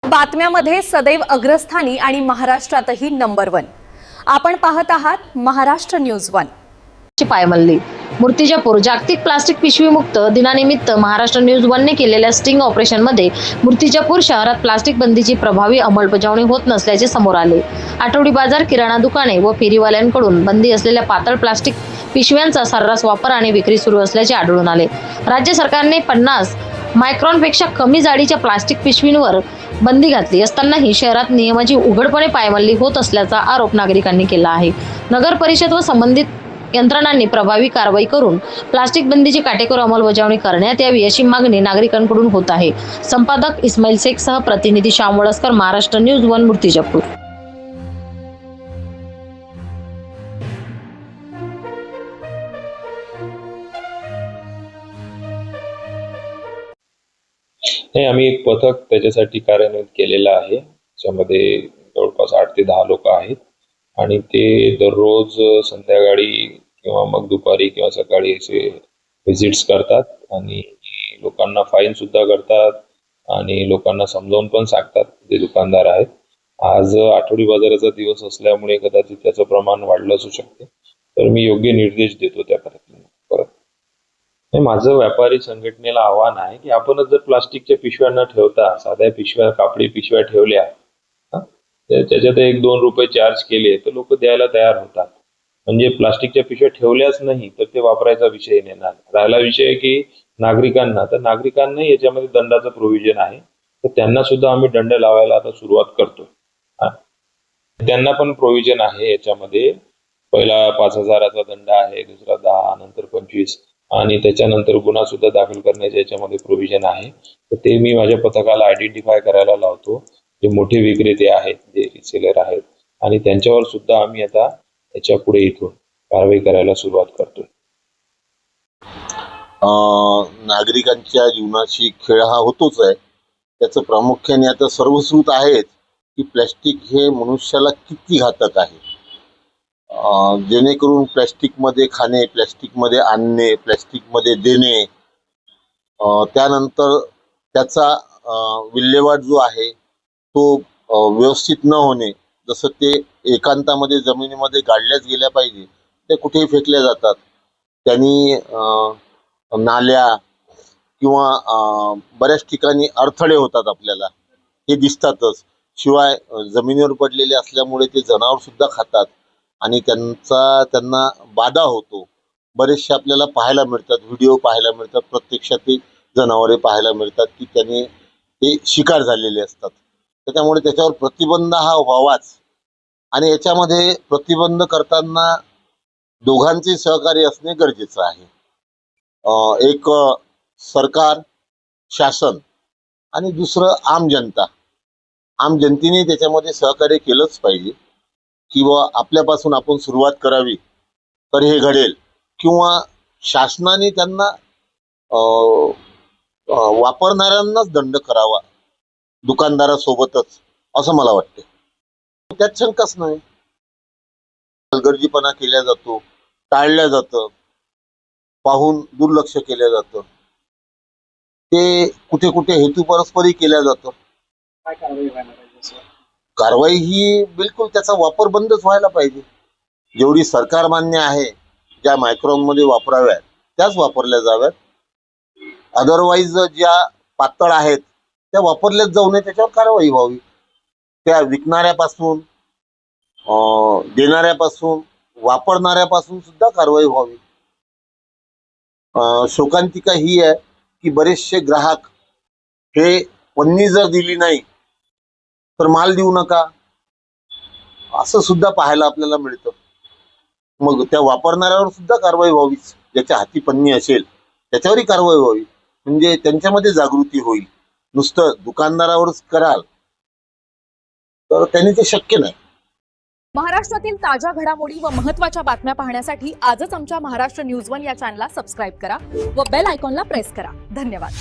बातम्यामध्ये सदैव अग्रस्थानी आणि महाराष्ट्रातही नंबर 1। आपण पाहत आहात महाराष्ट्र न्यूज 1। पायमल्ली मूर्तिजापूर जागतिक प्लास्टिक पिशवी मुक्त दिनानिमित्त महाराष्ट्र न्यूज 1 ने केलेल्या स्टिंग ऑपरेशन मध्ये मूर्तिजापूर शहरात प्लास्टिक बंदीची प्रभावी अंमलबजावणी होत नसल्याचे समोर आले। आठवडी बाजार, किराणा दुकाने व फेरीवाल्यांकडून बंदी असलेल्या पातळ प्लास्टिक पिशव्यांचा सर्रास वापर आणि विक्री सुरू असल्याचे आढळून आले। राज्य सरकारने 50 मायक्रॉनपेक्षा कमी जाडीच्या प्लास्टिक पिशवींवर बंदी घातली असतानाही शहरात नियमाची उघडपणे पायमल्ली होत असल्याचा आरोप नागरिकांनी केला आहे। नगर परिषद व संबंधित यंत्रणांनी प्रभावी कारवाई करून प्लास्टिक बंदीची काटेकोर अंमलबजावणी करण्यात यावी अशी मागणी नागरिकांकडून होत आहे। संपादक इस्माईल शेख सह प्रतिनिधी श्याम वळसकर, महाराष्ट्र न्यूज 1 मूर्तिजापूर। आम्ही एक पथक त्याच्यासाठी कार्यान्वित केलेलं आहे, ज्यामध्ये जवळपास 8 ते 10 लोक आहेत आणि ते दररोज संध्याकाळी किंवा मग दुपारी किंवा सकाळी असे व्हिजिट्स करतात आणि लोकांना फाईन सुद्धा करतात आणि लोकांना समजावून पण सांगतात जे दुकानदार आहेत। आज आठवडी बाजाराचा दिवस असल्यामुळे कदाचित त्याचं प्रमाण वाढलं असू शकते, तर मी योग्य निर्देश देतो त्या परत। माझं व्यापारी संघटनेला आव्हान आहे की आपणच जर प्लास्टिकच्या पिशव्या न ठेवता साध्या पिशव्या, कापडी पिशव्या ठेवल्या, त्याच्यात 1-2 रुपये चार्ज केले तर लोक द्यायला तयार होतात। म्हणजे प्लास्टिकच्या पिशव्या ठेवल्याच नाही तर ते वापरायचा विषय येणार। राहिला विषय की नागरिकांना याच्यामध्ये दंडाचं प्रोव्हिजन आहे, तर त्यांना सुद्धा आम्ही दंड लावायला आता सुरुवात करतोय। त्यांना पण प्रोव्हिजन आहे याच्यामध्ये, पहिला 5,000चा दंड आहे, दुसरा 10, नंतर 25 आणि त्याच्यानंतर गुन्हा सुद्धा दाखल करण्याचे याच्यामध्ये प्रोव्हिजन आहे। तर ते मी माझ्या पथकाला आयडेंटिफाय करायला लावतो, जे मोठे विक्रेते आहेत, जे रिसेलर आहेत, आणि त्यांच्यावर सुद्धा आम्ही आता याच्या पुढे इथून कारवाई करायला सुरुवात करतोय। नागरिकांच्या जीवनाशी खेळ हा होतोच आहे। त्याचं प्रामुख्याने आता सर्वश्रुत आहे की प्लॅस्टिक हे मनुष्याला किती घातक आहे। जेणेकरून प्लॅस्टिकमध्ये खाणे, प्लॅस्टिकमध्ये आणणे, प्लॅस्टिकमध्ये देणे, त्यानंतर त्याचा विल्हेवाट जो आहे तो व्यवस्थित न होणे, जसं ते एकांतामध्ये जमिनीमध्ये गाडल्याच गेल्या पाहिजे ते कुठेही फेकल्या जातात। त्यांनी नाल्या किंवा बऱ्याच ठिकाणी अडथळे होतात, आपल्याला हे दिसतातच। शिवाय जमिनीवर पडलेले असल्यामुळे ते जनावर सुद्धा खातात आणि त्यांना बाधा होतो। बरेचसे आपल्याला पाहायला मिळतात, व्हिडिओ पाहायला मिळतात, प्रत्यक्षात ते जनावरे पाहायला मिळतात की त्यांनी ते शिकार झालेले असतात। त्याच्यामुळे त्याच्यावर प्रतिबंध हा व्हावाच आणि याच्यामध्ये प्रतिबंध करताना दोघांचे सहकार्य असणे गरजेचं आहे। एक सरकार, शासन आणि दुसरं आम जनता। आम जनतेने त्याच्यामध्ये सहकार्य केलंच पाहिजे किंवा आपल्यापासून आपण सुरुवात करावी तर हे घडेल, किंवा शासनाने त्यांना वापरणाऱ्यांनाच दंड करावा दुकानदारासोबतच, असं मला वाटतं। त्यात शंकाच नाही। हलगर्जीपणा केला जातो, टाळल्या जातं, पाहून दुर्लक्ष केलं जातं, ते कुठे कुठे हेतू परस्परही केल्या जातं। कारवाई ही बिलकुल त्याचा वापर बंदच व्हायला पाहिजे। जेवढी सरकार मान्य आहे, ज्या मायक्रॉनमध्ये वापराव्यात त्याच वापरल्या जाव्यात। अदरवाईज ज्या पातळ आहेत त्या वापरल्याच जाऊ नये, त्याच्यावर कारवाई व्हावी। त्या विकणाऱ्यापासून, देणाऱ्यापासून, वापरणाऱ्यापासून सुद्धा कारवाई व्हावी। शोकांतिका ही आहे की बरेचसे ग्राहक हे पन्नी जर दिली नाही तर माल देऊ नका असं सुद्धा पाहायला आपल्याला मिळतं। मग त्या वापरणाऱ्यावर सुद्धा कारवाई व्हावीच। ज्याच्या हाती पन्नी असेल त्याच्यावरही कारवाई व्हावी, म्हणजे त्यांच्यामध्ये जागृती होईल। नुसतं दुकानदारावरच कराल तर त्यांनी ते शक्य नाही। महाराष्ट्रातील ताज्या घडामोडी व महत्त्वाच्या बातम्या पाहण्यासाठी आजच आमच्या महाराष्ट्र न्यूज 1 या चॅनलला सबस्क्राईब करा व बेल आयकॉनला प्रेस करा। धन्यवाद।